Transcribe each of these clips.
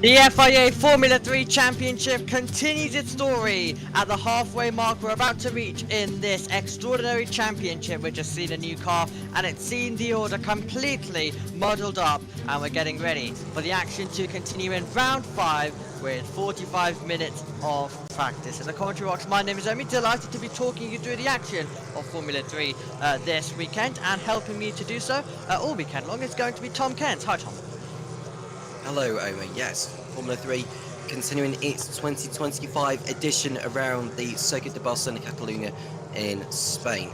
The FIA Formula 3 Championship continues its story at the halfway mark we're about to reach in this extraordinary championship. We've just seen a new car and it's seen the order completely muddled up, and we're getting ready for the action to continue in round 5 with 45 minutes of practice. In the commentary box, my name is Omi, delighted to be talking you through the action of Formula 3 this weekend, and helping me to do so all weekend long is going to be Tom Kent. Hi Tom. Hello, Omer. Yes, Formula 3 continuing its 2025 edition around the Circuit de Barcelona Catalunya in Spain.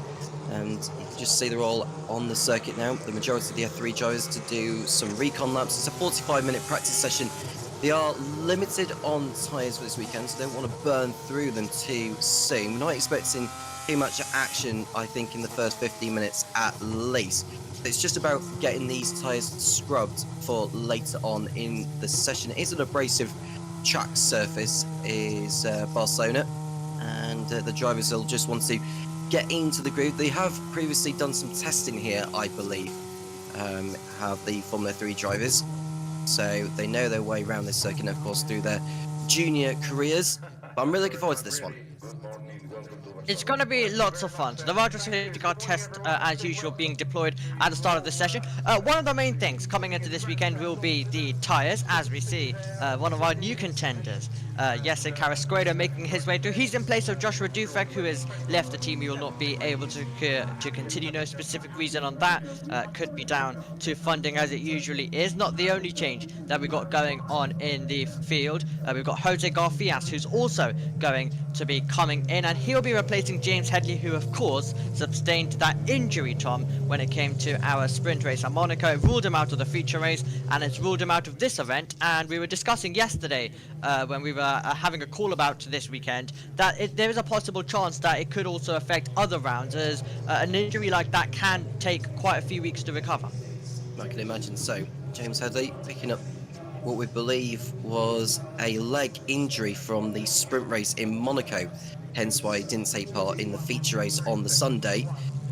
And you can just see they're all on the circuit now. The majority of the F3 drivers to do some recon laps. It's a 45-minute practice session. They are limited on tyres for this weekend, so they don't want to burn through them too soon. We're not expecting too much action, I think, in the first 15 minutes at least. It's just about getting these tyres scrubbed for later on in the session. It is an abrasive track surface, is Barcelona, and the drivers will just want to get into the groove. They have previously done some testing here, I believe, have the Formula 3 drivers, so they know their way around this circuit, of course, through their junior careers. But I'm really looking forward to this one. It's going to be lots of fun. So the Virtual Safety Car test, as usual, being deployed at the start of the session. One of the main things coming into this weekend will be the tyres, as we see one of our new contenders, Jesse Carrasquedo, making his way through. He's in place of Joshua Dufek, who has left the team. He will not be able to continue. No specific reason on that. Could be down to funding, as it usually is. Not the only change that we got going on in the field. We've got Jose Garfias, who's also going to be coming in, and he'll be replacing James Headley, who of course sustained that injury, Tom, when it came to our sprint race at Monaco. It ruled him out of the feature race, and it's ruled him out of this event. And we were discussing yesterday when we were having a call about this weekend that there is a possible chance that it could also affect other rounds, as an injury like that can take quite a few weeks to recover. I can imagine so. James Headley picking up what we believe was a leg injury from the sprint race in Monaco, hence why he didn't take part in the feature race on the Sunday.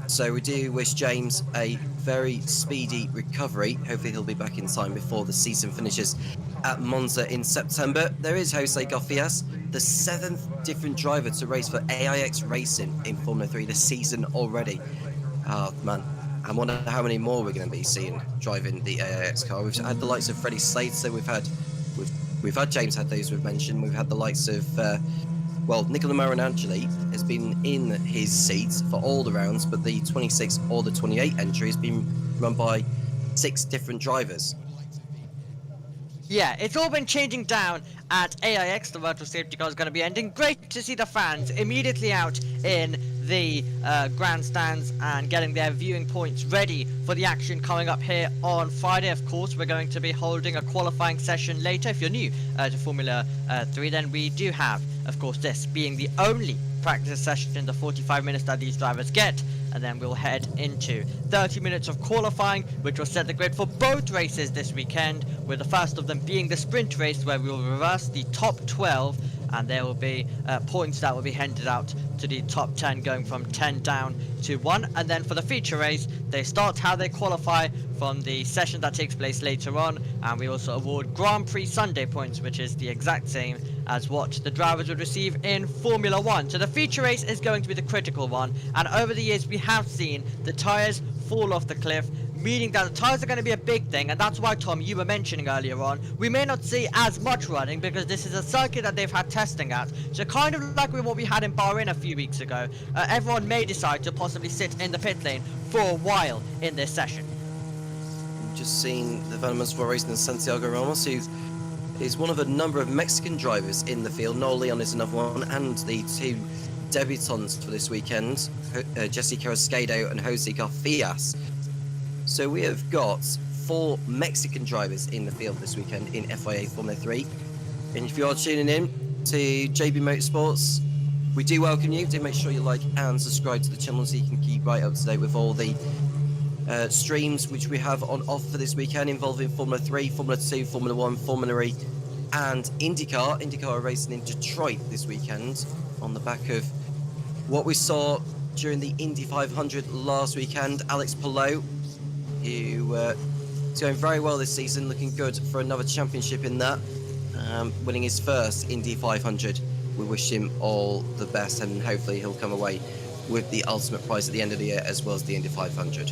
So we do wish James a very speedy recovery. Hopefully he'll be back in time before the season finishes at Monza in September. There is Jose Garfias, the 7th different driver to race for AIX Racing in Formula 3 this season already. Oh man, I wonder how many more we're going to be seeing driving the AIX car. We've had the likes of Freddie Slater, we've had James Headley, as we've mentioned, we've had the likes of Nicola Marinangeli has been in his seat for all the rounds, but the 26 or the 28 entry has been run by 6 different drivers. Yeah, it's all been changing down at AIX. The virtual safety car is going to be ending. Great to see the fans immediately out in the grandstands and getting their viewing points ready for the action coming up here on Friday. Of course, we're going to be holding a qualifying session later. If you're new to Formula 3, then we do have, of course, this being the only practice session in the 45 minutes that these drivers get, and then we'll head into 30 minutes of qualifying, which will set the grid for both races this weekend, with the first of them being the sprint race, where we will reverse the top 12, and there will be points that will be handed out to the top 10, going from 10 down to 1. And then for the feature race, they start how they qualify from the session that takes place later on, and we also award Grand Prix Sunday points, which is the exact same as what the drivers would receive in Formula 1. So the feature race is going to be the critical one, and over the years we have seen the tyres fall off the cliff, meaning that the tyres are going to be a big thing. And that's why, Tom, you were mentioning earlier on, we may not see as much running because this is a circuit that they've had testing at. So kind of like with what we had in Bahrain a few weeks ago, everyone may decide to possibly sit in the pit lane for a while in this session. Just seen the Van Motorsport racing in Santiago Ramos, who is one of a number of Mexican drivers in the field. Noel Leon is another one, and the 2 debutants for this weekend, Jesse Carrasquedo and Jose Garfias. So we have got 4 Mexican drivers in the field this weekend in FIA Formula 3. And if you are tuning in to JB Motorsports, we do welcome you. Do make sure you like and subscribe to the channel so you can keep right up to date with all the streams which we have on offer this weekend involving Formula 3, Formula 2, Formula 1, Formula E and IndyCar. IndyCar are racing in Detroit this weekend on the back of what we saw during the Indy 500 last weekend. Alex Palou, who is going very well this season, looking good for another championship in that, winning his first Indy 500. We wish him all the best, and hopefully he'll come away with the ultimate prize at the end of the year, as well as the Indy 500.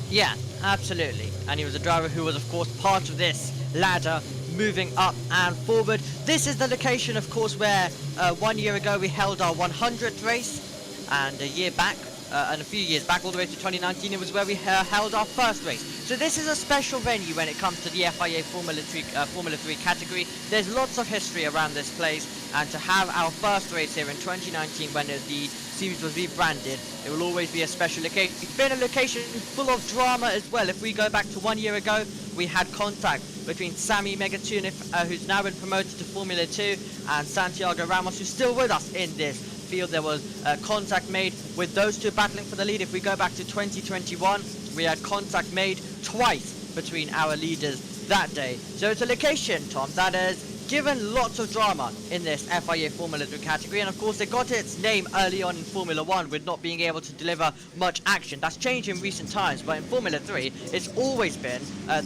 Yeah, absolutely. And he was a driver who was, of course, part of this ladder moving up and forward. This is the location, of course, where 1 year ago we held our 100th race, and a year back, and a few years back, all the way to 2019, it was where we held our first race. So this is a special venue when it comes to the FIA Formula 3 category. There's lots of history around this place, and to have our first race here in 2019 when the series was rebranded, it will always be a special location. It's been a location full of drama as well. If we go back to 1 year ago, we had contact between Sammy Megatunif, who's now been promoted to Formula 2, and Santiago Ramos, who's still with us in this field. There was contact made with those two battling for the lead. If we go back to 2021, we had contact made twice between our leaders that day. So it's a location, Tom, that has given lots of drama in this FIA Formula 3 category, and of course it got its name early on in Formula 1 with not being able to deliver much action. That's changed in recent times, but in Formula 3 it's always been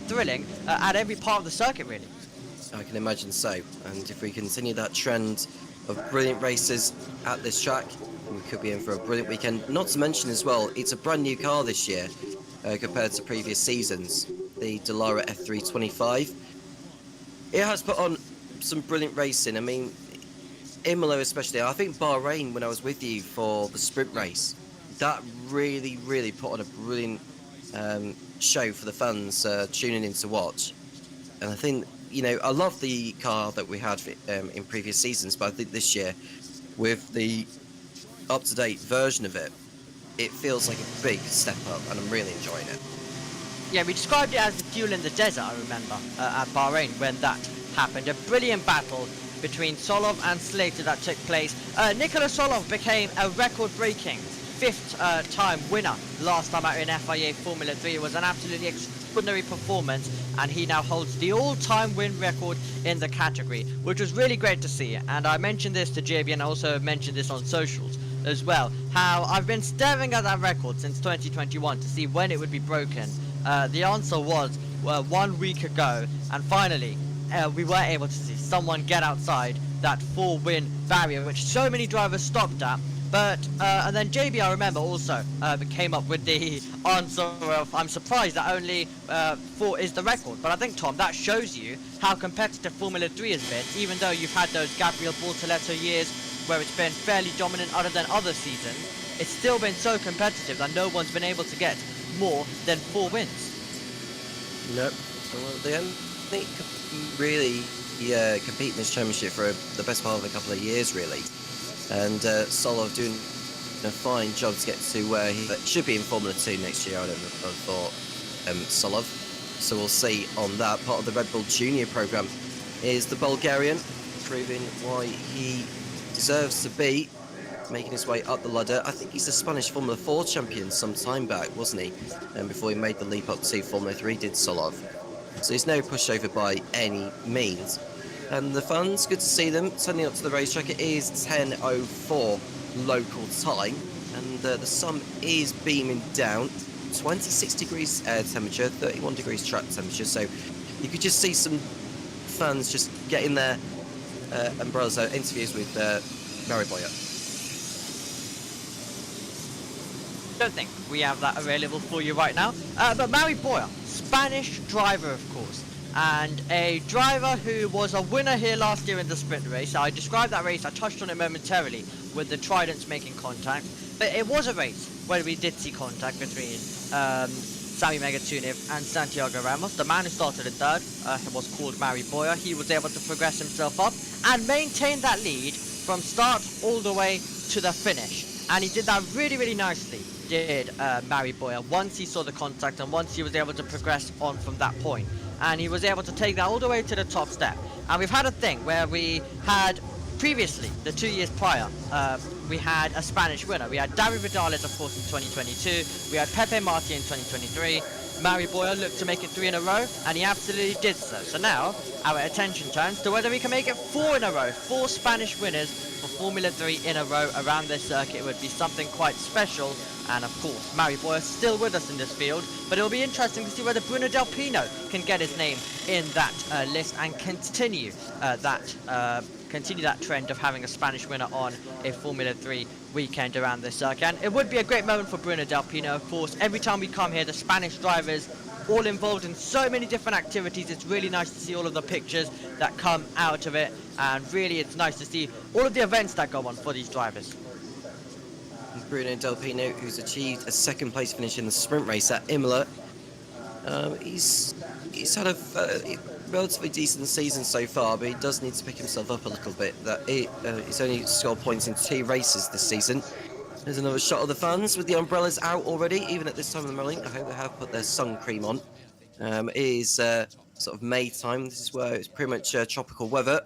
thrilling at every part of the circuit, really. I can imagine so, and if we continue that trend of brilliant races at this track, we could be in for a brilliant weekend. Not to mention as well, it's a brand new car this year compared to previous seasons, the Dallara F325. It has put on some brilliant racing. I mean, Imola especially, I think Bahrain, when I was with you for the sprint race, that really put on a brilliant show for the fans tuning in to watch. And I think, you know, I love the car that we had in previous seasons, but I think this year, with the up-to-date version of it, it feels like a big step up, and I'm really enjoying it. Yeah, we described it as the fuel in the desert, I remember, at Bahrain when that happened. A brilliant battle between Solov and Slater that took place. Nikola Solov became a record-breaking 5th time winner last time out in FIA Formula 3. It was an absolutely extraordinary performance, and he now holds the all-time win record in the category, which was really great to see. And I mentioned this to JB, and I also mentioned this on socials as well, how I've been staring at that record since 2021 to see when it would be broken. The answer was 1 week ago, and finally we were able to see someone get outside that 4-win barrier, which so many drivers stopped at. But and then JB, I remember, also came up with the answer of, I'm surprised that only 4 is the record. But I think, Tom, that shows you how competitive Formula 3 has been, even though you've had those Gabriel Bortoletto years where it's been fairly dominant other than other seasons. It's still been so competitive that no one's been able to get more than 4 wins. Nope. Well, they only really compete in this championship for the best part of a couple of years, really. And Solov doing a fine job to get to where he should be in Formula 2 next year, I would have thought, Solov. So we'll see on that. Part of the Red Bull Junior programme is the Bulgarian, proving why he deserves to be making his way up the ladder. I think he's a Spanish Formula 4 champion some time back, wasn't he? And before he made the leap up to Formula 3, did Solov. So he's no pushover by any means. And the fans, good to see them turning up to the racetrack. It is 10:04 local time, and the sun is beaming down. 26 degrees air temperature, 31 degrees track temperature. So you could just see some fans just getting their umbrellas out. Interviews with Mary Boyer. Don't think we have that available for you right now. But Mary Boyer, Spanish driver, of course, and a driver who was a winner here last year in the sprint race. I described that race, I touched on it momentarily with the Tridents making contact, but it was a race where we did see contact between Sammy Megatunif and Santiago Ramos. The man who started in 3rd was called Mary Boyer. He was able to progress himself up and maintain that lead from start all the way to the finish, and he did that really nicely. did Mary Boyer once he saw the contact and once he was able to progress on from that point. And he was able to take that all the way to the top step. And we've had a thing where we had previously, the 2 years prior, we had a Spanish winner. We had David Vidales, of course, in 2022. We had Pepe Marti in 2023. Mary Boyer looked to make it 3 in a row, and he absolutely did so. So now, our attention turns to whether we can make it 4 in a row. 4 Spanish winners for Formula 3 in a row around this circuit. It would be something quite special. And of course, Mary Boyer is still with us in this field, but it'll be interesting to see whether Bruno Del Pino can get his name in that list and continue that trend of having a Spanish winner on a Formula 3 weekend around this circuit. And it would be a great moment for Bruno Del Pino, of course. Every time we come here, the Spanish drivers all involved in so many different activities. It's really nice to see all of the pictures that come out of it, and really it's nice to see all of the events that go on for these drivers. Bruno Del Pino, who's achieved a second place finish in the sprint race at Imola. He's had a relatively decent season so far, but he does need to pick himself up a little bit. He's only scored points in 2 races this season. There's another shot of the fans with the umbrellas out already, even at this time of the morning. I hope they have put their sun cream on. It is sort of May time. This is where it's pretty much tropical weather.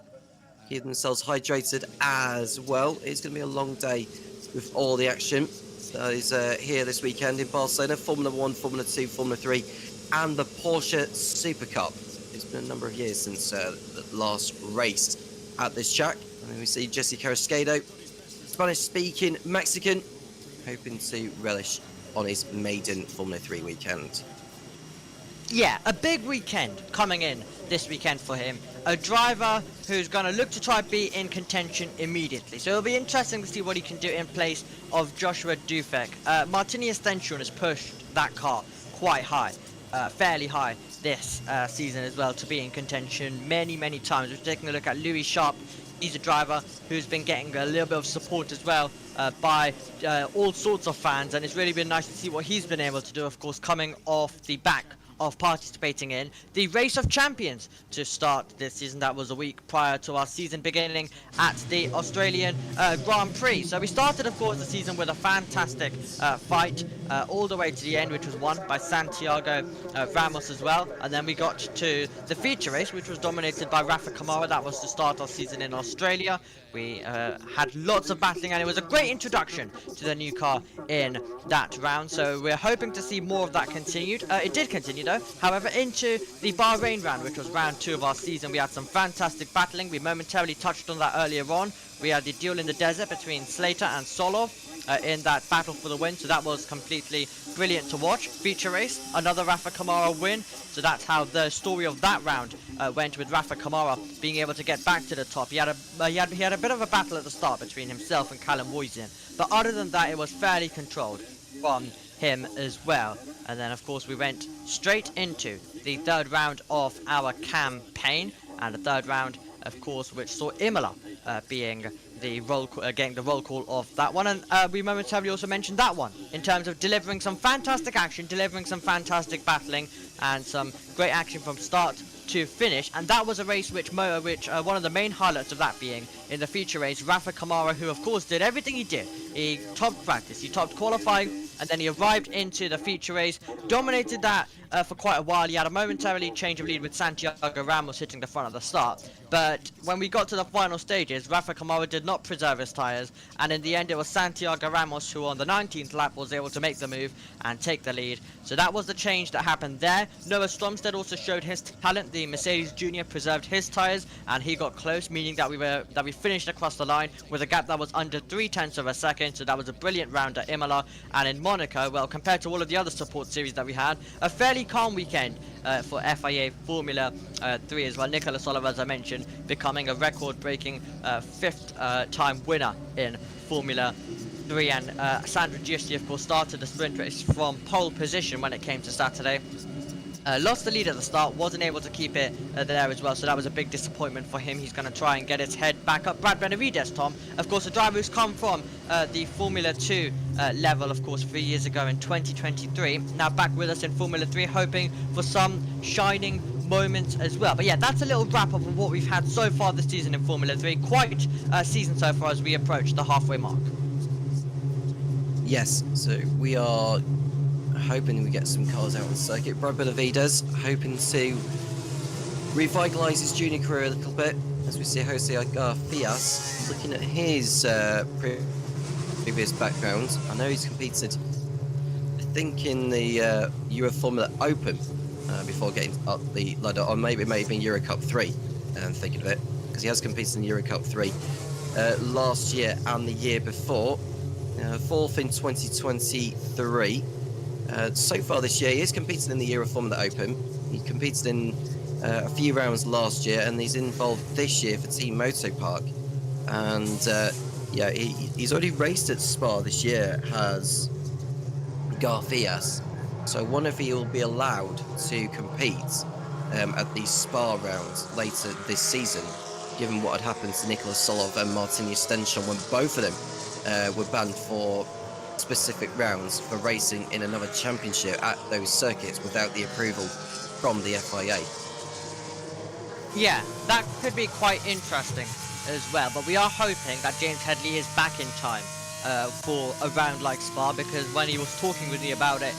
Keep themselves hydrated as well. It's going to be a long day with all the action that is here this weekend in Barcelona. Formula 1, Formula 2, Formula 3, and the Porsche Super Cup. It's been a number of years since the last race at this track. And then we see Jesse Carrasquedo, Spanish-speaking Mexican, hoping to relish on his maiden Formula 3 weekend. Yeah, a big weekend coming in this weekend for him. A driver who's going to look to try be in contention immediately. So it'll be interesting to see what he can do in place of Joshua Dufek. Martini Estention has pushed that car quite high, fairly high this season as well, to be in contention many times. We're taking a look at Louis Sharp. He's a driver who's been getting a little bit of support as well by all sorts of fans, and it's really been nice to see what he's been able to do, of course, coming off the back of participating in the Race of Champions to start this season. That was a week prior to our season beginning at the Australian Grand Prix. So we started, of course, the season with a fantastic fight all the way to the end, which was won by Santiago Ramos as well. And then we got to the feature race, which was dominated by Rafa Kamara. That was to start our season in Australia. We had lots of battling, and it was a great introduction to the new car in that round. So we're hoping to see more of that continued. It did continue though. However, into the Bahrain round, which was round 2 of our season, we had some fantastic battling. We momentarily touched on that earlier on. We had the duel in the desert between Slater and Solov in that battle for the win, so that was completely brilliant to watch. Feature race, another Rafa Kamara win, so that's how the story of that round went, with Rafa Kamara being able to get back to the top. He had a bit of a battle at the start between himself and Callum Woisin, but other than that, it was fairly controlled from him as well. And then, of course, we went straight into the 3rd round of our campaign, and the 3rd round, of course, which saw Imola being the getting the roll call of that one. And we momentarily also mentioned that one in terms of delivering some fantastic action, delivering some fantastic battling, and some great action from start to finish. And that was a race which one of the main highlights of that being in the feature race, Rafa Kamara, who of course did everything he did. He topped practice, he topped qualifying, and then he arrived into the feature race, dominated that for quite a while. He had a momentarily change of lead with Santiago Ramos hitting the front of the start, but when we got to the final stages, Rafa Kamara did not preserve his tyres, and in the end it was Santiago Ramos who on the 19th lap was able to make the move and take the lead. So that was the change that happened there. Noah Stromstead also showed his talent. The Mercedes Junior preserved his tyres, and he got close, meaning that we finished across the line with a gap that was under 0.3 of a second. So that was a brilliant round at Imola. And in Monaco, well, compared to all of the other support series that we had, a fairly calm weekend for FIA Formula 3 as well. Nicolas Oliver, as I mentioned, becoming a record-breaking 5th time winner in Formula 3, and Sandro Giusti, of course, started the sprint race from pole position when it came to Saturday. Lost the lead at the start, wasn't able to keep it there as well, so that was a big disappointment for him. He's going to try and get his head back up. Brad Benavides, Tom, of course, a driver who's come from the Formula 2 level, of course, 3 years ago in 2023. Now back with us in Formula 3, hoping for some shining moments as well. But yeah, that's a little wrap up of what we've had so far this season in Formula 3. Quite a season so far as we approach the halfway mark. Yes, so we are hoping we get some cars out on the circuit. Brad Benavides hoping to revitalise his junior career a little bit, as we see Jose Garfias looking at his previous background. I know he's competed, I think, in the Euro Formula Open before getting up the ladder, or maybe it may have been Euro Cup 3, I'm thinking of it, because he has competed in Euro Cup 3 last year and the year before. Fourth in 2023. So far this year, he has competed in the Euro Formula Open. He competed in a few rounds last year, and he's involved this year for Team Motopark. And yeah, he's already raced at Spa this year, has Garfias. So I wonder if he will be allowed to compete at the Spa rounds later this season, given what had happened to Nicolas Solov and Martin Stenchon when both of them were banned for specific rounds for racing in another championship at those circuits without the approval from the FIA. Yeah, that could be quite interesting as well, but we are hoping that James Headley is back in time for a round like Spa, because when he was talking with me about it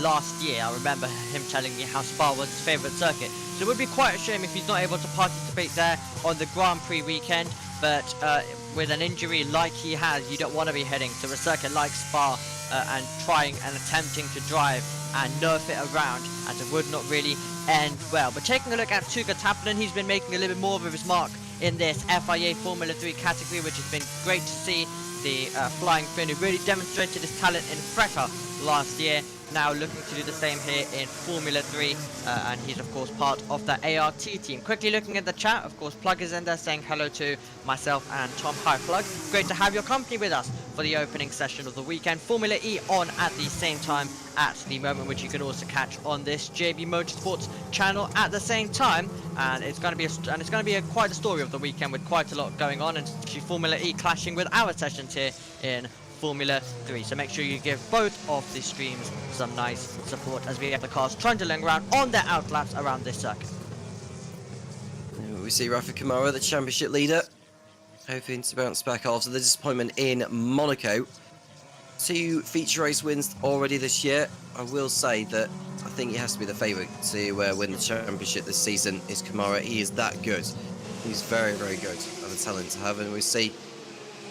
last year, I remember him telling me how Spa was his favourite circuit. So it would be quite a shame if he's not able to participate there on the Grand Prix weekend, but with an injury like he has, you don't want to be heading to a circuit like Spa and trying and attempting to drive and nerf it around, as it would not really end well. But taking a look at Tuukka Tappinen, he's been making a little bit more of his mark in this FIA Formula 3 category, which has been great to see. The Flying Finn, who really demonstrated his talent in Fretta last year, now looking to do the same here in Formula 3, and he's of course part of the ART team. Quickly looking at the chat, of course Plug is in there saying hello to myself and Tom. Hi Plug, great to have your company with us for the opening session of the weekend. Formula E on at the same time at the moment, which you can also catch on this JB Motorsports channel at the same time, and it's going to be quite a story of the weekend with quite a lot going on, and actually Formula E clashing with our sessions here in Formula 3, so make sure you give both of the streams some nice support as we have the cars trundling around on their outlaps around this circuit. We see Rafa Kamara, the championship leader, hoping to bounce back after the disappointment in Monaco. 2 feature race wins already this year. I will say that I think he has to be the favourite to win the championship this season, is Kamara. He is that good. He's very, very good of a talent to have, and we see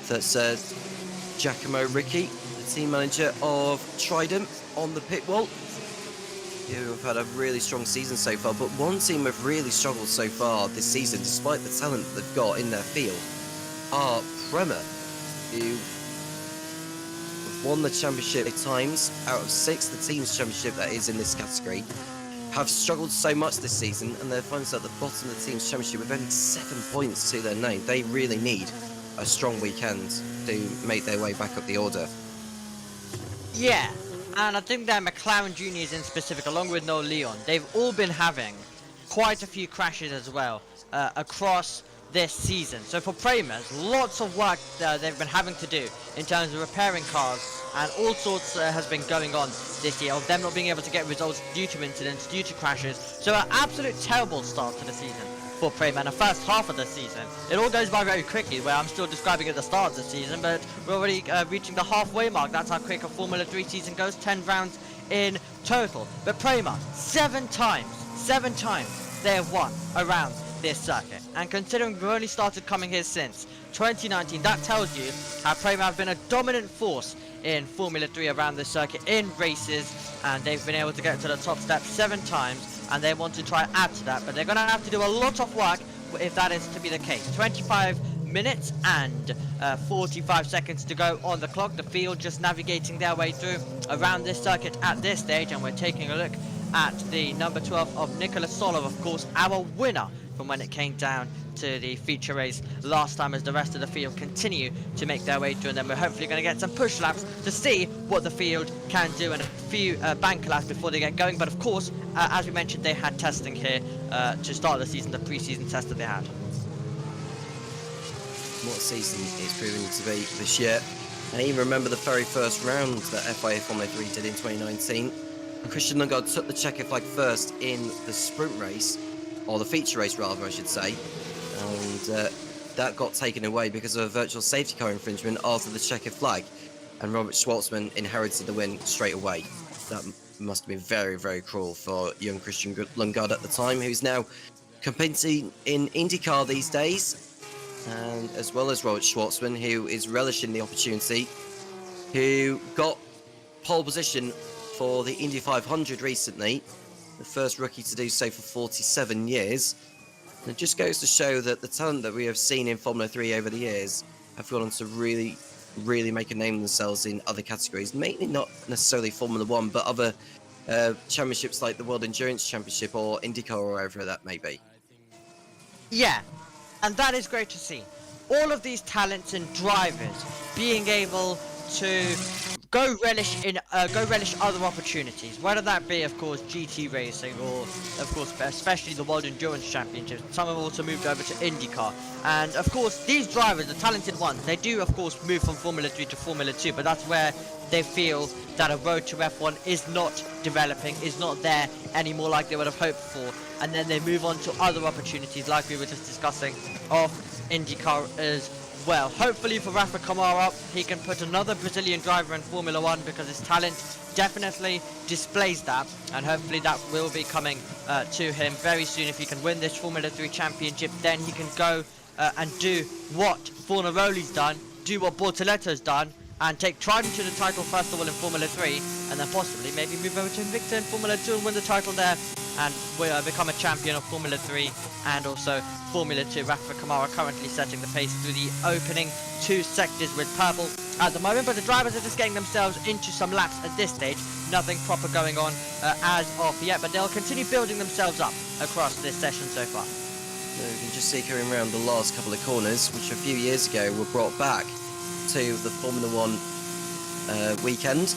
that Giacomo Ricci, the team manager of Trident, on the pit wall, who have had a really strong season so far. But one team have really struggled so far this season, despite the talent they've got in their field, are Prema, who have won the championship 8 times out of 6, the team's championship that is in this category, have struggled so much this season, and they're finding themselves at the bottom of the team's championship with only 7 points to their name. They really need a strong weekend to make their way back up the order. Yeah, and I think that McLaren Juniors in specific, along with Noel Leon, they've all been having quite a few crashes as well across this season. So for Premers, lots of work they've been having to do in terms of repairing cars, and all sorts has been going on this year of them not being able to get results due to incidents, due to crashes. So an absolute terrible start to the season for Prema, and the first half of the season. It all goes by very quickly, where I'm still describing at the start of the season, but we're already reaching the halfway mark. That's how quick a Formula 3 season goes, 10 rounds in total. But Prema, 7 times they have won around this circuit. And considering we've only started coming here since 2019, that tells you how Prema have been a dominant force in Formula 3 around this circuit in races, and they've been able to get to the top step 7 times, and they want to try and add to that, but they're going to have to do a lot of work if that is to be the case. 25 minutes and 45 seconds to go on the clock. The field just navigating their way through around this circuit at this stage, and we're taking a look at the number 12 of Nicolas Solov, of course, our winner from when it came down to the feature race last time, as the rest of the field continue to make their way through, and then we're hopefully going to get some push laps to see what the field can do, and a few bank laps before they get going. But of course, as we mentioned, they had testing here to start the season, the pre-season test that they had. What a season it's proving to be this year. And I even remember the very first round that FIA Formula 3 did in 2019. Christian Lundgaard took the checker flag first in the sprint race, or the feature race rather, I should say, and that got taken away because of a virtual safety car infringement after the checker flag. and Robert Schwartzman inherited the win straight away. That must have been very, very cruel for young Christian Lundgaard at the time, who's now competing in IndyCar these days, and as well as Robert Schwartzman, who is relishing the opportunity, who got pole position for the Indy 500 recently, the first rookie to do so for 47 years. And it just goes to show that the talent that we have seen in Formula 3 over the years have gone on to really make a name of themselves in other categories, mainly not necessarily Formula 1, but other championships like the World Endurance Championship or IndyCar or wherever that may be. Yeah, and that is great to see. All of these talents and drivers being able to go relish other opportunities, whether that be, of course, GT racing or, of course, especially the World Endurance Championship. Some have also moved over to IndyCar, and of course, these drivers, the talented ones, they do, of course, move from Formula 3 to Formula 2, but that's where they feel that a road to F1 is not developing, is not there anymore like they would have hoped for, and then they move on to other opportunities like we were just discussing of IndyCar as well. Hopefully for Rafa Kamara, he can put another Brazilian driver in Formula 1 because his talent definitely displays that, and hopefully that will be coming to him very soon. If he can win this Formula 3 championship, then he can go and do what Fornaroli's done, do what Bortoletto's done, and take Trident to the title first of all in Formula 3, and then possibly maybe move over to Invicta in Formula 2 and win the title there, and become a champion of Formula 3 and also Formula 2. Rafa Kamara currently setting the pace through the opening two sectors with purple at the moment, but the drivers are just getting themselves into some laps at this stage. Nothing proper going on as of yet, but they'll continue building themselves up across this session so far. You can just see coming around the last couple of corners, which a few years ago were brought back to the Formula 1 weekend,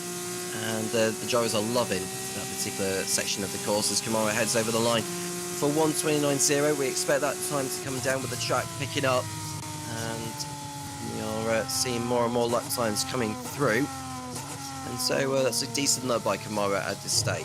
and the drivers are loving that particular section of the course as Kamara heads over the line for 1:29.0. We expect that time to come down with the track picking up, and we are seeing more and more lap times coming through, and so that's a decent lap by Kamara at this stage.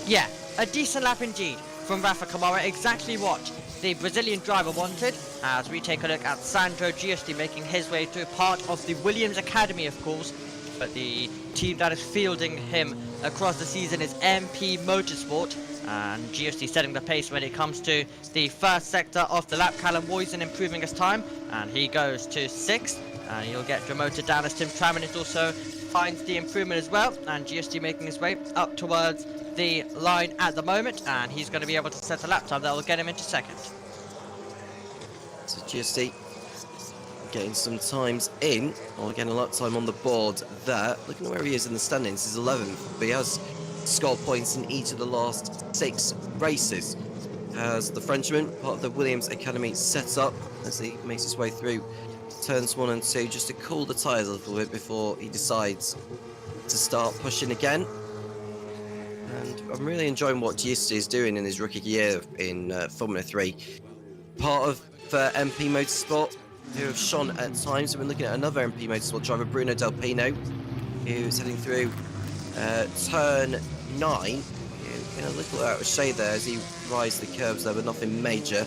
Yeah, a decent lap indeed from Rafa Kamara, exactly what the Brazilian driver wanted, as we take a look at Sandro Giusti making his way through, part of the Williams Academy, of course, but the team that is fielding him across the season is MP Motorsport, and Giusti setting the pace when it comes to the first sector of the lap. Callum Woysen improving his time, and he goes to 6th, and he'll get demoted down as Tim Traminit also finds the improvement as well, and Giusti making his way up towards the line at the moment, and he's going to be able to set a lap time that will get him into 2nd. So Giusti getting some times in, or getting a lap time on the board there. Looking at where he is in the standings, he's 11th, but he has scored points in each of the last 6 races. As the Frenchman, part of the Williams Academy, sets up as he makes his way through turns 1 and 2, just to cool the tyres a little bit before he decides to start pushing again. And I'm really enjoying what Giusti is doing in his rookie year in Formula 3. Part of MP Motorsport, who have shone at times. We've been looking at another MP Motorsport driver, Bruno Del Pino, who's heading through turn 9. In a little out of shade there as he rides the curbs there, but nothing major.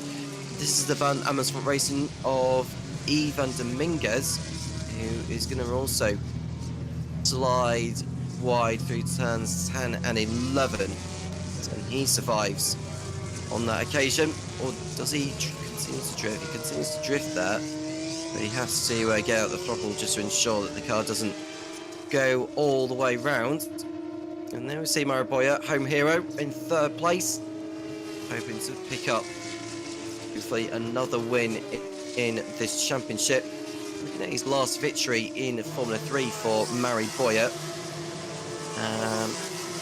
This is the Van Amersfoort Racing of Ivan Dominguez, who is going to also slide wide through turns 10 and 11, and he survives on that occasion. Or does he continue to drift? He continues to drift there, but he has to get out the throttle just to ensure that the car doesn't go all the way round. And there we see Maraboya, home hero, in 3rd place, hoping to pick up hopefully another win in this championship. Looking at his last victory in Formula 3 for Maraboya.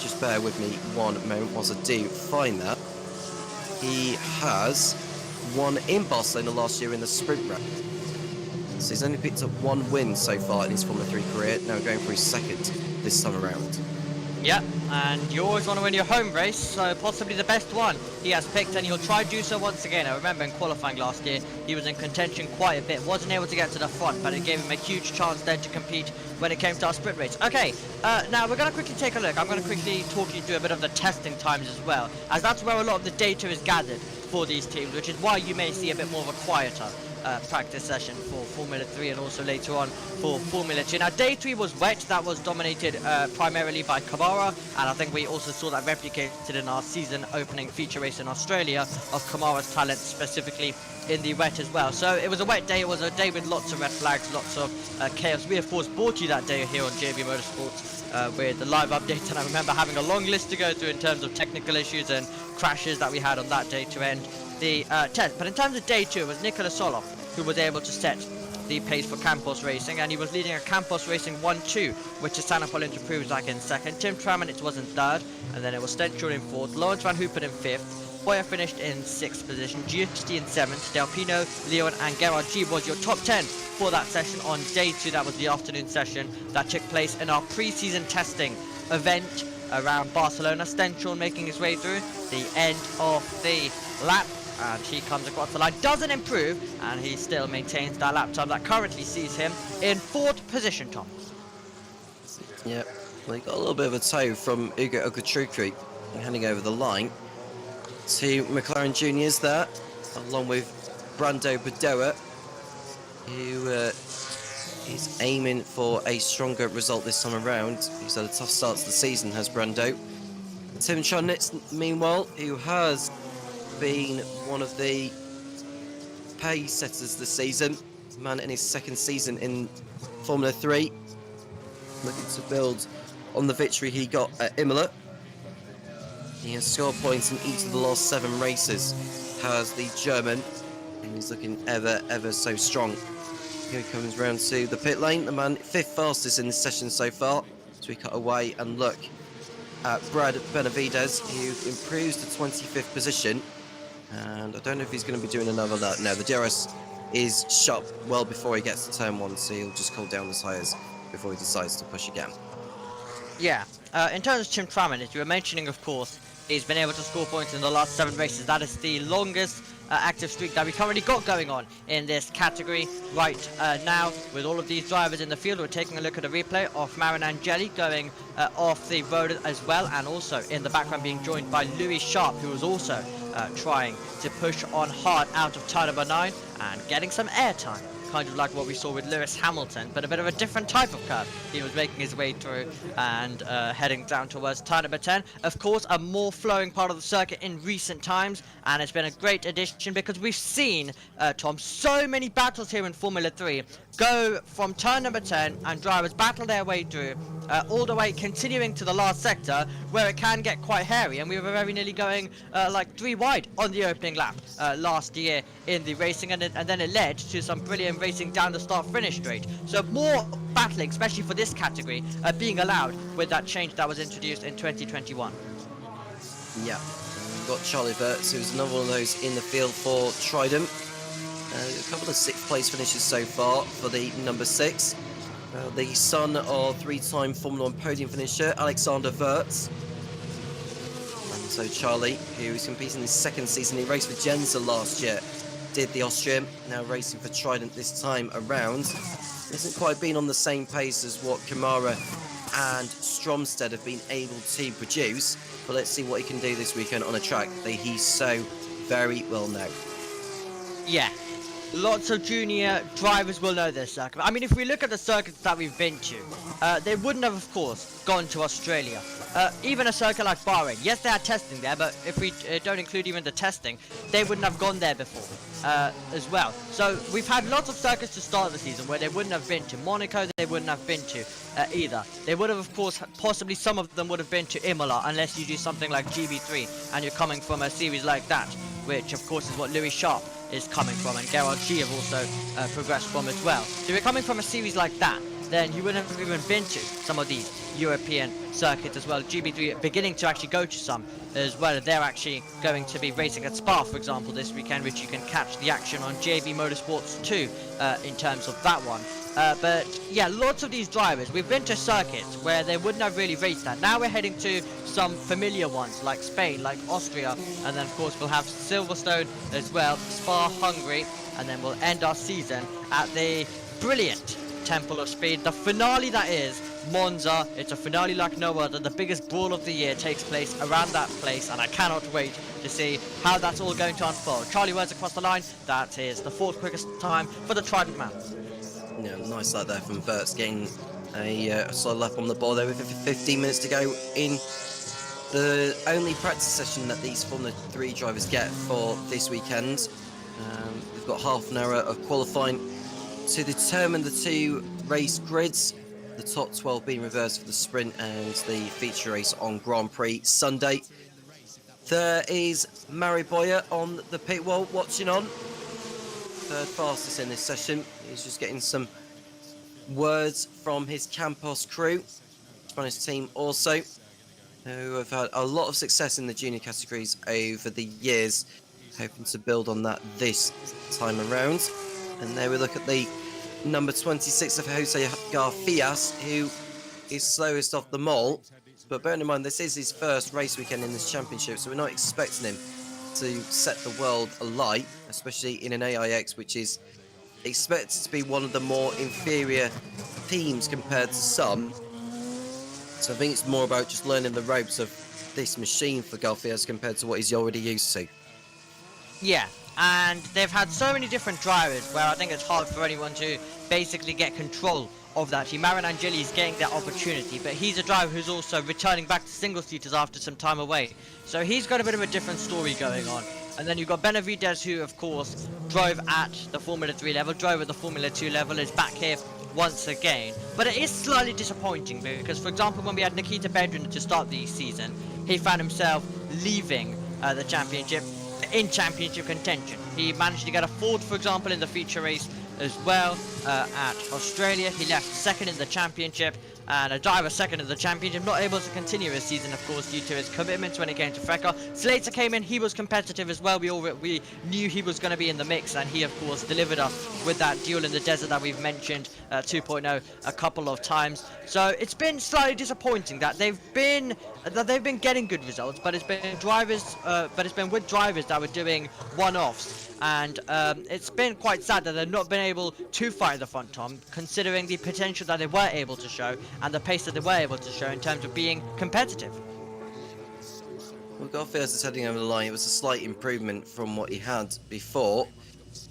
Just bear with me one moment whilst I do find that. He has won in Barcelona last year in the sprint race. So he's only picked up 1 win so far in his Formula 3 career, now going for his 2nd this time around. Yeah, and you always want to win your home race, so possibly the best one he has picked, and he'll try to do so once again. I remember in qualifying last year, he was in contention quite a bit, wasn't able to get to the front, but it gave him a huge chance then to compete when it came to our sprint race. Okay, now we're going to quickly take a look. I'm going to quickly talk you through a bit of the testing times as well, as that's where a lot of the data is gathered for these teams, which is why you may see a bit more of a quieter practice session for Formula 3 and also later on for Formula 2. Now day 3 was wet, that was dominated primarily by Kamara, and I think we also saw that replicated in our season opening feature race in Australia of Kamara's talent specifically in the wet as well. So it was a wet day, it was a day with lots of red flags, lots of chaos. We of course brought you that day here on JB Motorsports with the live updates, and I remember having a long list to go through in terms of technical issues and crashes that we had on that day to end the test. But in terms of day 2, it was Nicola Soloff who was able to set the pace for Campos Racing, and he was leading a Campos Racing 1-2, which is Sanna Pollin improves like in second, Tim Traminitz was in third, and then it was Stenchel in fourth, Lawrence Van Hoopen in fifth, Boyer finished in 6th position, Giusti in 7th, Delpino, Leon and Gerard G was your top 10 for that session on day 2. That was the afternoon session that took place in our pre-season testing event around Barcelona. Stenchel making his way through the end of the lap, and he comes across the line, doesn't improve, and he still maintains that lap time that currently sees him in 4th position, Tom. Yep, well, he got a little bit of a tow from Ugo Ogachukwu heading over the line. 2 McLaren Juniors there, along with Brando Bedoya, who is aiming for a stronger result this time around. He's had a tough start to the season, has Brando. Tim Traminitz, meanwhile, who has been one of the pace setters this season, man in his 2nd season in Formula 3, looking to build on the victory he got at Imola. He has scored points in each of the last 7 races, has the German, and he's looking ever so strong. Here he comes round to the pit lane, the man 5th fastest in this session so far. So we cut away and look at Brad Benavides, who improves to 25th position. And I don't know if he's going to be doing another lap. No, the DRS is shut well before he gets to turn 1, so he'll just cool down the tyres before he decides to push again. Yeah, in terms of Tim Traminitz, you were mentioning, of course, he's been able to score points in the last 7 races. That is the longest active streak that we currently got going on in this category right now. With all of these drivers in the field, we're taking a look at a replay of Marin Angeli going off the road as well, and also in the background being joined by Louis Sharp, who was also trying to push on hard out of turn number 9 and getting some airtime. Kind of like what we saw with Lewis Hamilton, but a bit of a different type of curve. He was making his way through and heading down towards turn number 10. Of course, a more flowing part of the circuit in recent times, and it's been a great addition because we've seen, Tom, so many battles here in Formula 3 go from turn number 10 and drivers battle their way through all the way continuing to the last sector, where it can get quite hairy, and we were very nearly going like 3 wide on the opening lap last year in the racing, and then it led to some brilliant racing down the start-finish straight. So more battling, especially for this category, being allowed with that change that was introduced in 2021. Yeah, we've got Charlie Verts, who's another one of those in the field for Trident. A couple of 6th place finishes so far for the number 6. The son of 3-time Formula 1 podium finisher Alexander Verts. And so Charlie, who is competing in his 2nd season, he raced for Genza last year, did the Austrian, now racing for Trident this time around. Isn't quite been on the same pace as what Kamara and Stromstead have been able to produce, but let's see what he can do this weekend on a track that he so very well knows. Yeah. Lots of junior drivers will know this circuit. I mean, if we look at the circuits that we've been to, they wouldn't have, of course, gone to Australia. Even a circuit like Bahrain, yes, they had testing there, but if we don't include even the testing, they wouldn't have gone there before as well. So we've had lots of circuits to start the season where they wouldn't have been to. Monaco, they wouldn't have been to either. They would have, of course, possibly some of them would have been to Imola, unless you do something like GB3 and you're coming from a series like that, which, of course, is what Louis Sharp is coming from, and Gerard G have also progressed from as well. So if you're coming from a series like that, then you wouldn't have even been to some of these European circuits as well. GB3 beginning to actually go to some as well. They're actually going to be racing at Spa, for example, this weekend, which you can catch the action on JBMotorsports 2 in terms of that one. But yeah, lots of these drivers, we've been to circuits where they wouldn't have really raced that. Now we're heading to some familiar ones like Spain, like Austria, and then of course we'll have Silverstone as well, Spa, Hungary, and then we'll end our season at the brilliant Temple of Speed, the finale that is Monza. It's a finale like no other. The biggest brawl of the year takes place around that place, and I cannot wait to see how that's all going to unfold. Charlie Wurz across the line. That is the 4th quickest time for the Trident man. Yeah, nice lap there from Bert's, getting a solid lap on the ball there with 15 minutes to go in the only practice session that these Formula 3 drivers get for this weekend. We've got half an hour of qualifying to determine the 2 race grids, the top 12 being reversed for the sprint and the feature race on Grand Prix Sunday. There is Mari Boyer on the pit wall watching on. 3rd fastest in this session. He's just getting some words from his Campos crew, from his team also, who have had a lot of success in the junior categories over the years, hoping to build on that this time around. And there we look at the number 26 of Jose Garfias, who is slowest off them all. But bearing in mind, this is his first race weekend in this championship, so we're not expecting him to set the world alight, especially in an AIX, which is expected to be one of the more inferior teams compared to some. So I think it's more about just learning the ropes of this machine for Garfias compared to what he's already used to. Yeah, and they've had so many different drivers where I think it's hard for anyone to basically get control of that team. Marin Angeli is getting that opportunity, but he's a driver who's also returning back to single-seaters after some time away. So he's got a bit of a different story going on. And then you've got Benavides, who of course drove at the Formula 3 level, drove at the Formula 2 level, is back here once again. But it is slightly disappointing because, for example, when we had Nikita Bedrin to start the season, he found himself leaving the championship in championship contention. He managed to get a Ford, for example, in the feature race as well at Australia. He left 2nd in the championship, and a driver 2nd in the championship, not able to continue his season, of course, due to his commitments when it came to FRECA. Slater came in, he was competitive as well. We knew he was going to be in the mix, and he, of course, delivered us with that duel in the desert that we've mentioned 2.0 a couple of times. So it's been slightly disappointing that they've been getting good results, but it's been with drivers that were doing one-offs. And it's been quite sad that they've not been able to fight the front, Tom, considering the potential that they were able to show and the pace that they were able to show in terms of being competitive. Well, Garfias is heading over the line. It was a slight improvement from what he had before.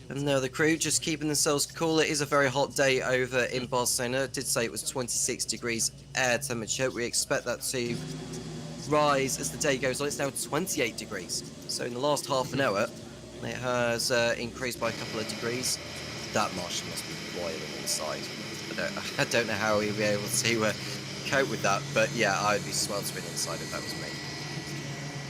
And now the crew just keeping themselves cool. It is a very hot day over in Barcelona. I did say it was 26 degrees air temperature. We expect that to rise as the day goes on. It's now 28 degrees. So in the last half an hour, it has increased by a couple of degrees. That Martian must be boiling inside. I don't know how he'll be able to cope with that, but yeah, I'd be sweltering inside if that was me.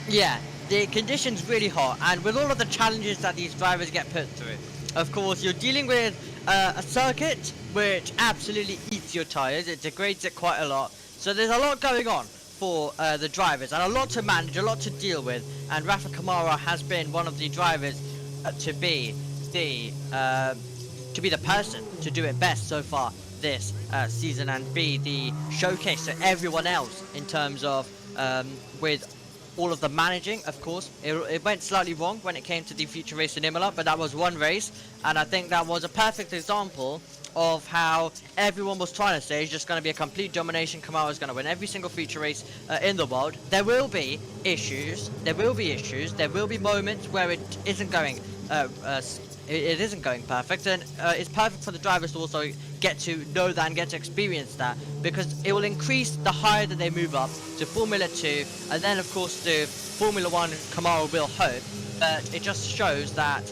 Yeah, the conditions really hot, and with all of the challenges that these drivers get put through, of course, you're dealing with a circuit which absolutely eats your tyres. It degrades it quite a lot. So there's a lot going on for the drivers, and a lot to manage, a lot to deal with. And Rafa Kamara has been one of the drivers to be the person to do it best so far this season, and be the showcase to everyone else in terms of with all of the managing. Of course, it went slightly wrong when it came to the future race in Imola, but that was one race, and I think that was a perfect example of how everyone was trying to say it's just going to be a complete domination. Kamara is going to win every single feature race in the world. There will be issues. There will be moments where it isn't going it isn't going perfect, and it's perfect for the drivers to also get to know that and get to experience that, because it will increase the higher that they move up to Formula 2, and then of course to Formula 1. Kamara will hope, but it just shows that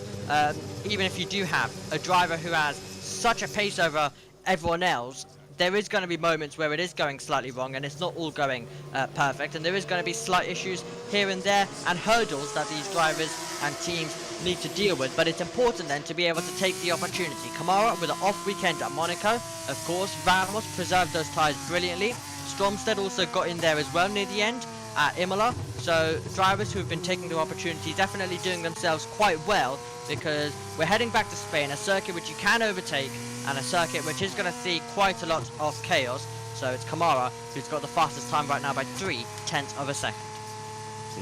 even if you do have a driver who has such a pace over everyone else, there is going to be moments where it is going slightly wrong and it's not all going perfect, and there is going to be slight issues here and there and hurdles that these drivers and teams need to deal with. But it's important then to be able to take the opportunity. Kamara with an off weekend at Monaco, of course. Ramos preserved those tyres brilliantly. Stromstead also got in there as well near the end at Imola. So drivers who have been taking the opportunity definitely doing themselves quite well, because we're heading back to Spain, a circuit which you can overtake and a circuit which is going to see quite a lot of chaos. So it's Kamara who's got the fastest time right now by 0.3 of a second.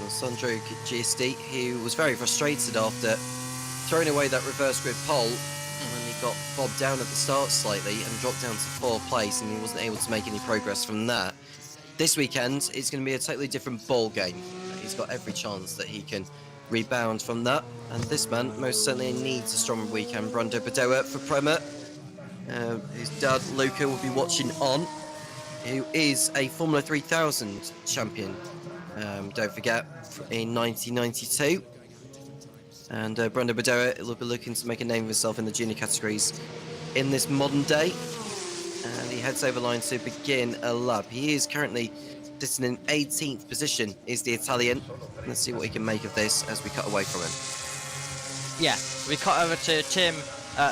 Sandro Giusti, who was very frustrated after throwing away that reverse grid pole when he got bobbed down at the start slightly and dropped down to 4th place, and he wasn't able to make any progress from that. This weekend, it's going to be a totally different ball game. He's got every chance that he can rebound from that, and this man most certainly needs a strong weekend. Brando Bedoya for Premier. His dad, Luca, will be watching on, who is a Formula 3000 champion, don't forget, in 1992. And Brando Bedoya will be looking to make a name of himself in the junior categories in this modern day. And he heads over line to begin a lap. He is currently sitting in 18th position, is the Italian. Let's see what he can make of this as we cut away from him. Yeah, we cut over to Tim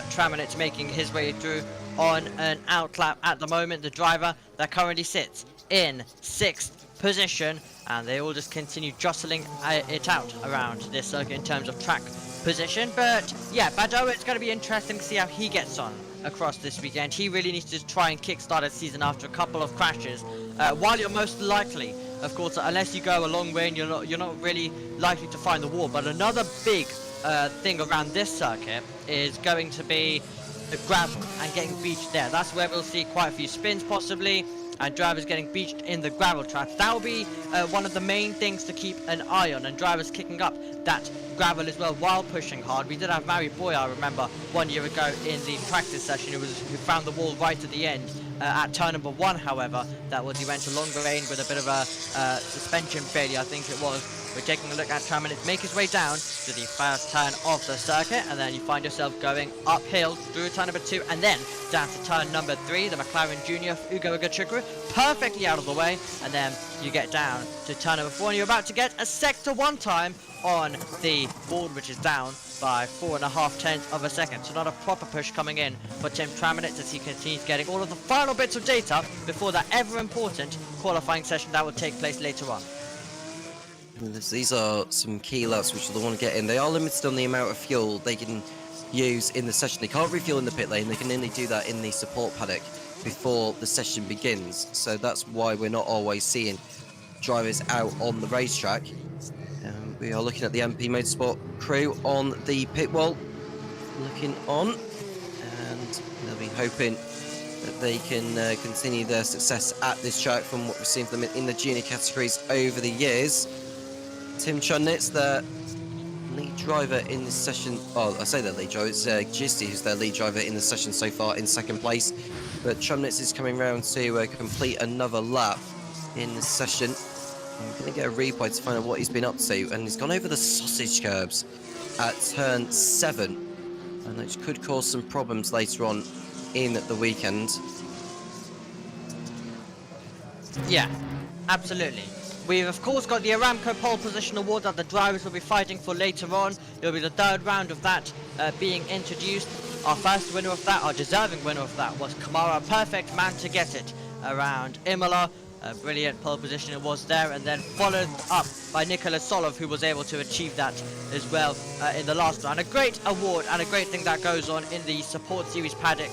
Traminitz making his way through on an outlap at the moment. The driver that currently sits in 6th position, and they all just continue jostling it out around this circuit in terms of track position. But yeah, Bedoya, it's going to be interesting to see how he gets on across this weekend. He really needs to try and kickstart his season after a couple of crashes. While you're most likely, of course, unless you go a long way, and you're not really likely to find the wall. But another big thing around this circuit is going to be the gravel and getting beached there. That's where we'll see quite a few spins possibly, and drivers getting beached in the gravel tracks. That will be one of the main things to keep an eye on, and drivers kicking up that gravel as well while pushing hard. We did have Mary Boy, I remember, 1 year ago in the practice session, who found the wall right at the end at turn number 1. However, that was he went to long range with a bit of a suspension failure, I think it was. We're taking a look at Traminitz make his way down to the first turn of the circuit, and then you find yourself going uphill through turn number 2 and then down to turn number 3. The McLaren Junior Ugo Igachukwu perfectly out of the way, and then you get down to turn number 4, and you're about to get a sector 1 time on the board, which is down by 4.5 of a second. So not a proper push coming in for Tim Traminitz as he continues getting all of the final bits of data before that ever important qualifying session that will take place later on. These are some key laps which they'll want to get in. They are limited on the amount of fuel they can use in the session. They can't refuel in the pit lane. They can only do that in the support paddock before the session begins. So that's why we're not always seeing drivers out on the racetrack. We are looking at the MP Motorsport crew on the pit wall, looking on, and they'll be hoping that they can continue their success at this track from what we've seen from them in the junior categories over the years. Tim Traminitz, their lead driver in this session. Oh, I say their lead driver. It's Gisty who's their lead driver in the session so far in 2nd place. But Traminitz is coming round to complete another lap in this session. I'm going to get a replay to find out what he's been up to, and he's gone over the sausage curbs at turn 7, and which could cause some problems later on in the weekend. Yeah, absolutely. We've of course got the Aramco pole position award that the drivers will be fighting for later on. It'll be the 3rd round of that being introduced. Our first winner of that, our deserving winner of that, was Kamara, perfect man to get it around Imola. A brilliant pole position it was there, and then followed up by Nicholas Solov, who was able to achieve that as well in the last round. A great award and a great thing that goes on in the support series paddock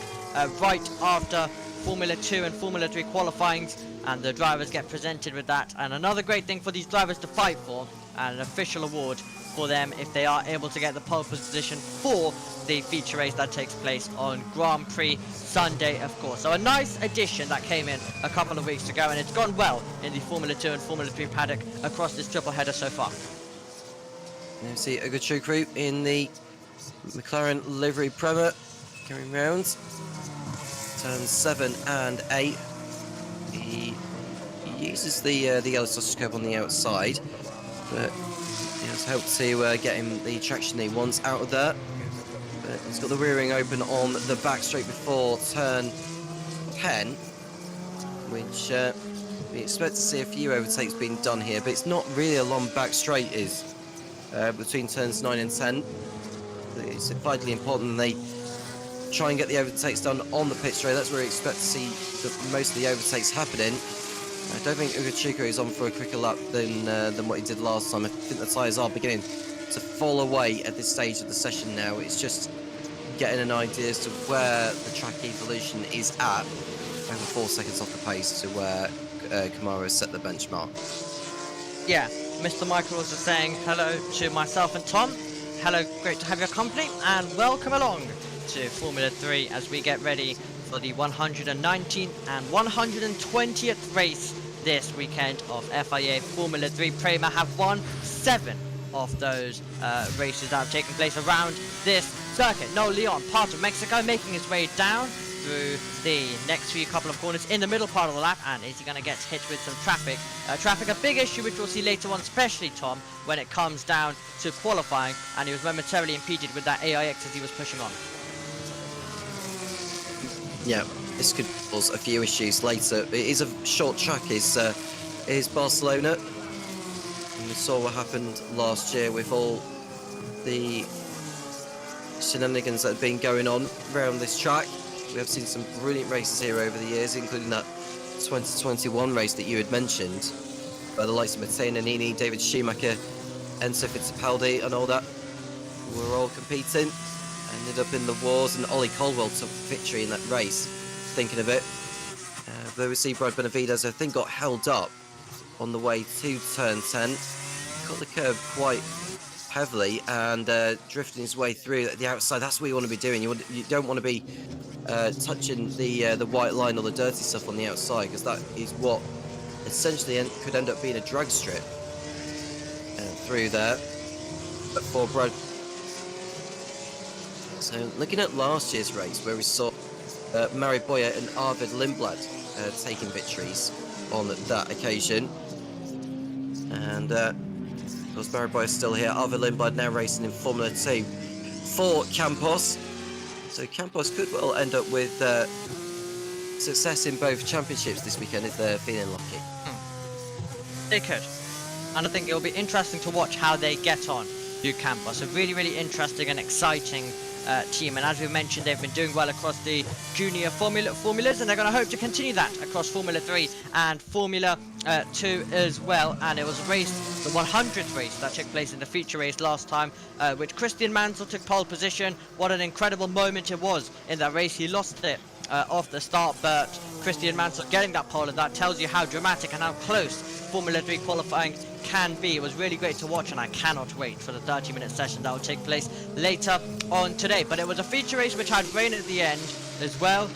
right after Formula 2 and Formula 3 qualifyings, and the drivers get presented with that. And another great thing for these drivers to fight for, and an official award for them if they are able to get the pole position for the feature race that takes place on Grand Prix Sunday, of course. So a nice addition that came in a couple of weeks ago, and it's gone well in the Formula 2 and Formula 3 paddock across this triple header so far. Now we see Igachukwu in the McLaren livery Premier going round. Turns 7 and 8. He uses the yellow sausage curb on the outside, but it has helped to get him the traction he wants out of there. But he's got the rear wing open on the back straight before turn 10, which we expect to see a few overtakes being done here, but it's not really a long back straight is between turns 9 and 10. It's vitally important they try and get the overtakes done on the pit straight. That's where we expect to see most of the overtakes happening. I don't think Igachukwu is on for a quicker lap than what he did last time. I think the tyres are beginning to fall away at this stage of the session now. It's just getting an idea as to where the track evolution is at, over 4 seconds off the pace to where Kamara has set the benchmark. Yeah, Mr. Michael was just saying hello to myself and Tom. Hello, great to have your company, and welcome along to Formula 3 as we get ready for the 119th and 120th race this weekend of FIA Formula 3. Prema have won 7 of those races that have taken place around this circuit. No Leon, part of Mexico, making his way down through the next few couple of corners in the middle part of the lap, and is he going to get hit with some traffic? Traffic, a big issue which we'll see later on, especially Tom, when it comes down to qualifying, and he was momentarily impeded with that AIX as he was pushing on. Yeah, this could cause a few issues later. It is a short track, is Barcelona. And we saw what happened last year with all the shenanigans that have been going on around this track. We have seen some brilliant races here over the years, including that 2021 race that you had mentioned, where the likes of Matteo Nannini, David Schumacher, Enzo Fittipaldi and all that were all competing. Ended up in the wars, and Ollie Caldwell took victory in that race, thinking of it. Though we see Brad Benavides, I think, got held up on the way to turn 10. Got the curve quite heavily and drifting his way through at the outside. That's what you want to be doing. You don't want to be touching the white line or the dirty stuff on the outside, because that is what essentially could end up being a drag strip through there. But for Brad. So looking at last year's race, where we saw Mari Boyer and Arvid Lindblad taking victories on that occasion, and of course Mari Boyer still here. Arvid Lindblad now racing in Formula 2 for Campos. So Campos could well end up with success in both championships this weekend if they're feeling lucky. They could, and I think it'll be interesting to watch how they get on to Campos. A really, really interesting and exciting team, and as we mentioned, they've been doing well across the junior formulas, and they're going to hope to continue that across Formula 3 and Formula 2 as well. And it was a race, the 100th race that took place in the feature race last time, which Christian Mansell took pole position. What an incredible moment it was in that race. He lost it off the start, but Christian Mansell getting that pole, and that tells you how dramatic and how close Formula 3 qualifying can be. It was really great to watch, and I cannot wait for the 30-minute session that will take place later on today. But it was a feature race which had rain at the end as well.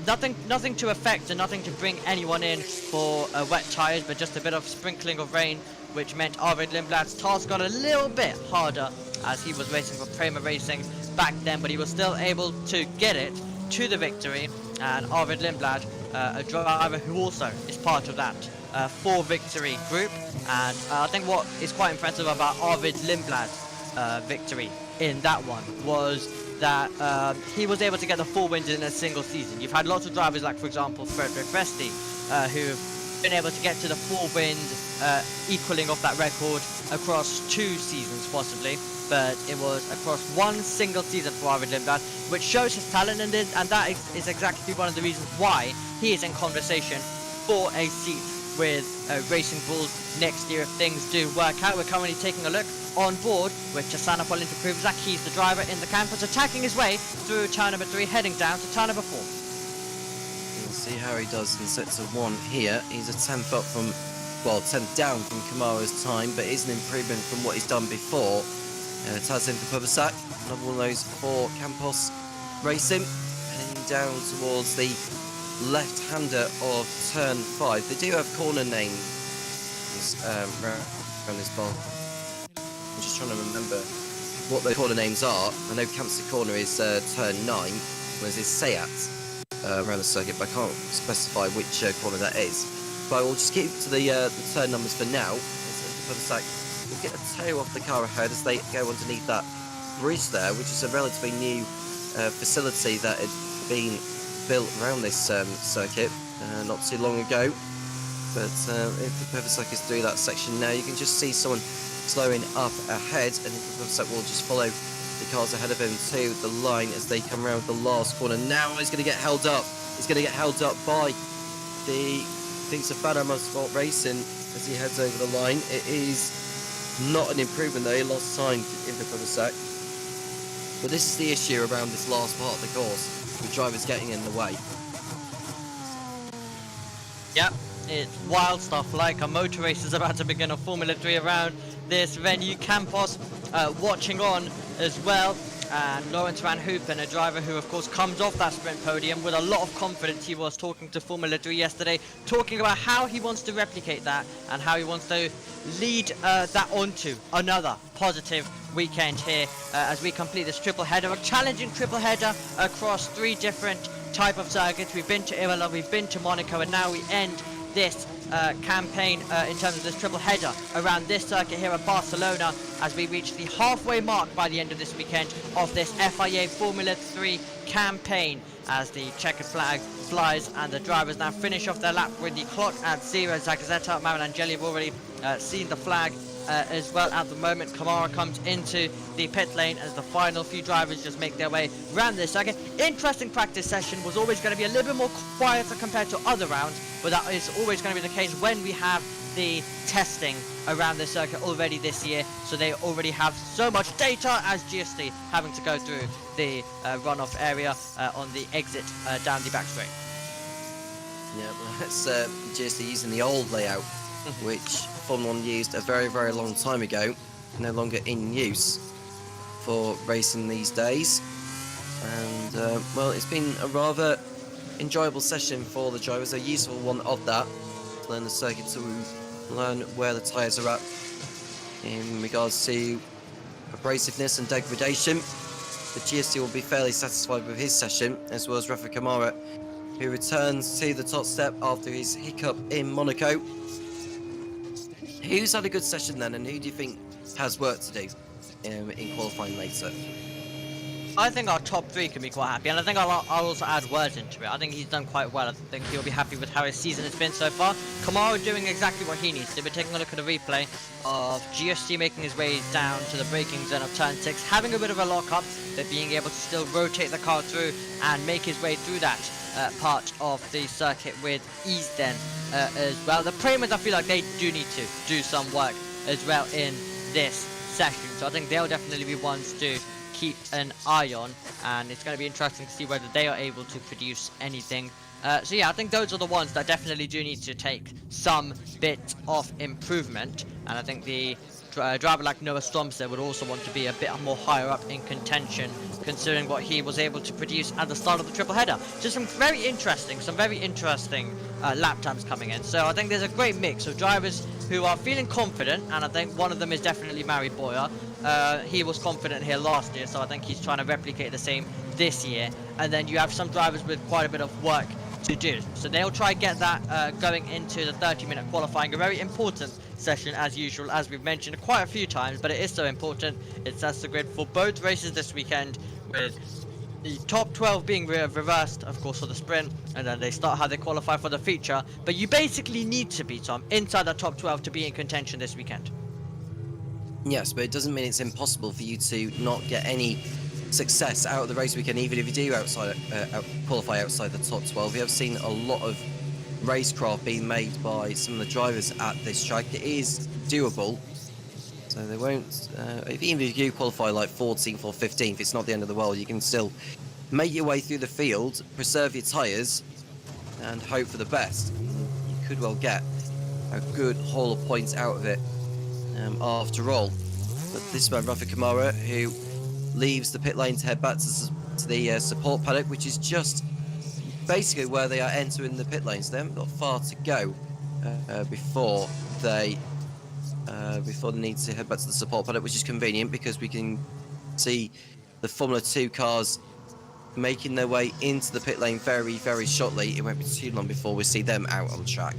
Nothing to affect and nothing to bring anyone in for wet tyres, but just a bit of sprinkling of rain, which meant Arvid Lindblad's task got a little bit harder as he was racing for Prema Racing back then, but he was still able to get it to the victory. And Arvid Lindblad, a driver who also is part of that 4 victory group, and I think what is quite impressive about Arvid Lindblad's victory in that one was that he was able to get the 4 wins in a single season. You've had lots of drivers like, for example, Frederick Vesti, who've been able to get to the 4 wins, equaling off that record across 2 seasons possibly, but it was across 1 single season for Arvid Lindblad, which shows his talent, and that is exactly one of the reasons why he is in conversation for a seat with Racing Bulls next year if things do work out. We're currently taking a look on board with Cesana Polinto Krivzak. He's the driver in the Campos, attacking his way through turn number 3, heading down to turn number 4. We'll see how he does in sets of 1 here. He's a 10th up from, well, 10th down from Kamara's time, but is an improvement from what he's done before. Tazim Popovasak, another one of those for Campos Racing, heading down towards the left-hander of turn 5. They do have corner names around this bar. I'm just trying to remember what the corner names are. I know Campster Corner is turn 9, whereas it's Seat around the circuit, but I can't specify which corner that is. But we'll just keep to the turn numbers for now. We'll get a tail off the car ahead as they go underneath that bridge there, which is a relatively new facility that had been built around this circuit not too long ago. But if the Purvisec is through that section now, you can just see someone slowing up ahead, and the Purvisec will just follow the cars ahead of him to the line as they come around the last corner. Now he's going to get held up. He's going to get held up by the Safana Motorsport Racing as he heads over the line. It is not an improvement though. He lost time in the Purvisec. But this is the issue around this last part of the course, with drivers getting in the way. Yep, it's wild stuff, like a motor race is about to begin a Formula 3 around this venue. Campos watching on as well, and Lawrence Van Hoopen, a driver who of course comes off that sprint podium with a lot of confidence. He was talking to Formula 3 yesterday, talking about how he wants to replicate that and how he wants to lead that onto another positive weekend here as we complete this triple header, a challenging triple header across 3 different type of circuits. We've been to Imola, we've been to Monaco, and now we end this campaign in terms of this triple header around this circuit here at Barcelona as we reach the halfway mark by the end of this weekend of this FIA Formula 3 campaign, as the checkered flag flies and the drivers now finish off their lap with the clock at 0. Zagazzetta, Maranangeli have already seen the flag as well at the moment. Kamara comes into the pit lane as the final few drivers just make their way around this circuit. Interesting practice session, was always going to be a little bit more quieter compared to other rounds, but that is always going to be the case when we have the testing around the circuit already this year, so they already have so much data as GST having to go through the runoff area on the exit down the back straight. Yeah, that's GST using the old layout, which Formula 1 used a very, very long time ago, no longer in use for racing these days. And, well, it's been a rather enjoyable session for the drivers, a useful one of that, to learn the circuit, to learn where the tyres are at in regards to abrasiveness and degradation. The GST will be fairly satisfied with his session, as well as Rafa Kamara, who returns to the top step after his hiccup in Monaco. Who's had a good session then, and who do you think has work to do in qualifying later? I think our top 3 can be quite happy, and I think I'll also add words into it. I think he's done quite well. I think he'll be happy with how his season has been so far. Kamara doing exactly what he needs to. We're taking a look at a replay of GST making his way down to the braking zone of turn 6, having a bit of a lock-up, but being able to still rotate the car through and make his way through that part of the circuit with ease then as well. The Premiers, I feel like they do need to do some work as well in this session, so I think they'll definitely be ones to keep an eye on, and it's going to be interesting to see whether they are able to produce anything. So yeah, I think those are the ones that definitely do need to take some bit of improvement, and I think the driver like Noah Stromster would also want to be a bit more higher up in contention, considering what he was able to produce at the start of the triple header. Just some very interesting lap times coming in. So I think there's a great mix of drivers who are feeling confident, and I think one of them is definitely Mari Boyer. He was confident here last year, so I think he's trying to replicate the same this year. And then you have some drivers with quite a bit of work to do, so they'll try and get that going into the 30-minute qualifying, a very important session as usual, as we've mentioned quite a few times, but it is so important. It sets the grid for both races this weekend, with the top 12 being reversed, of course, for the sprint, and then they start how they qualify for the feature. But you basically need to be, Tom, inside the top 12 to be in contention this weekend. Yes, but it doesn't mean it's impossible for you to not get any success out of the race weekend, even if you do qualify outside the top 12. We have seen a lot of racecraft being made by some of the drivers at this track. It is doable, so they won't, even if you qualify like 14th or 15th, it's not the end of the world. You can still make your way through the field, preserve your tyres, and hope for the best. You could well get a good haul of points out of it after all. But this man, Rafa Kamara, who leaves the pit lane to head back to the support paddock, which is just basically where they are entering the pit lanes. They haven't got far to go before they need to head back to the support paddock, which is convenient because we can see the Formula 2 cars making their way into the pit lane very, very shortly. It won't be too long before we see them out on track.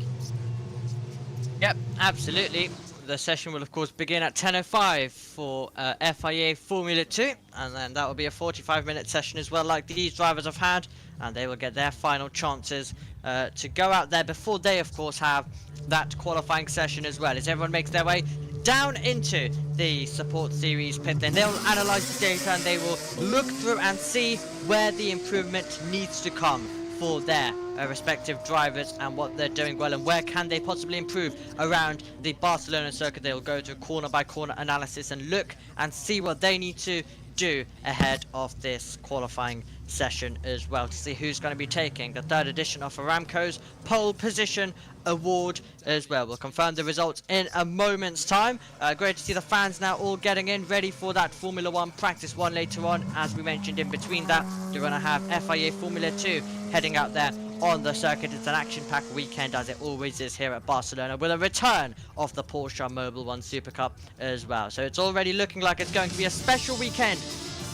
Yep, absolutely. The session will of course begin at 10:05 for FIA Formula 2, and then that will be a 45-minute session as well, like these drivers have had, and they will get their final chances to go out there before they of course have that qualifying session as well, as everyone makes their way down into the support series pit lane. They'll analyze the data and they will look through and see where the improvement needs to come for their respective drivers and what they're doing well and where can they possibly improve around the Barcelona circuit. They'll go to corner by corner analysis and look and see what they need to do ahead of this qualifying session as well, to see who's going to be taking the 3rd edition of Aramco's pole position award as well. We'll confirm the results in a moment's time. Great to see the fans now all getting in, ready for that Formula 1 Practice 1 later on. As we mentioned, in between that, you're going to have FIA Formula 2 heading out there on the circuit. It's an action-packed weekend, as it always is here at Barcelona, with a return of the Porsche Mobile One Super Cup as well. So it's already looking like it's going to be a special weekend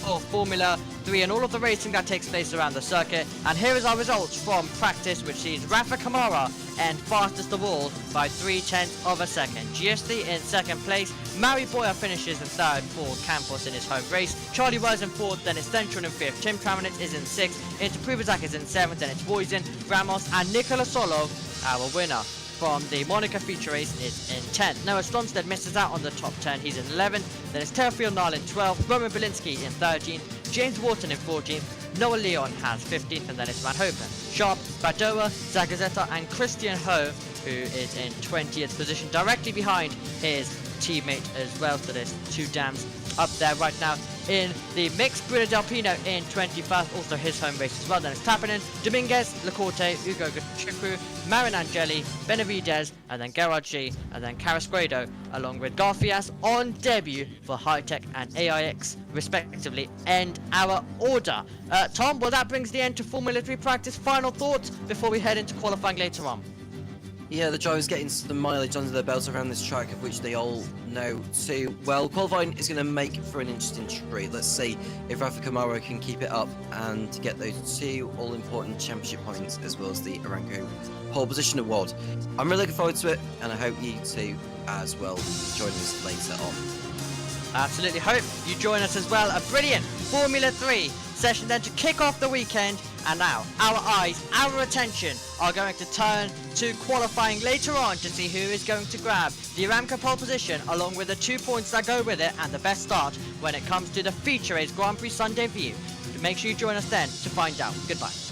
for Formula 3 and all of the racing that takes place around the circuit. And here is our results from practice, which sees Rafa Kamara end fastest of all by 0.3 of a second. GSD in 2nd place. Mari Boya finishes in 3rd for Campos in his home race. Charlie was in 4th, then it's Central in 5th. Tim Traminitz is in 6th. Into Privazak is in 7th, then it's Voisin, Ramos and Nicola Solo, our winner from the Monaco feature race, is in 10th. Noah Stromstead misses out on the top 10, he's in 11th. Then it's Teofil Nal in 12th, Roman Belinsky in 13th, James Wharton in 14th, Noah Leon has 15th, and then it's Van Hopen, Sharp, Badoa, Zagazeta and Christian Ho, who is in 20th position, directly behind his teammate as well. So there's 2 dams up there right now in the mixed. Bruno Del Pino in 21st, also his home race as well. Then it's Tapinen, Dominguez, Lacorte, Ugo Chikru, Marin Angeli, Benavidez, and then Gerard G, and then Carrasquedo, along with Garfias on debut for High-Tech and AIX respectively, end our order. Tom, well, that brings the end to Formula 3 practice. Final thoughts before we head into qualifying later on? Yeah, the drivers getting some mileage under their belts around this track, of which they all know too well. Qualifying is going to make for an interesting treat. Let's see if Rafa Kamara can keep it up and get those 2 all-important championship points, as well as the Aramco pole position award. I'm really looking forward to it, and I hope you two as well join us later on. Absolutely hope you join us as well. A brilliant Formula 3 session then to kick off the weekend. And now our eyes, our attention are going to turn to qualifying later on to see who is going to grab the Aramco pole position, along with the 2 points that go with it and the best start when it comes to the feature race Grand Prix Sunday view. Make sure you join us then to find out. Goodbye.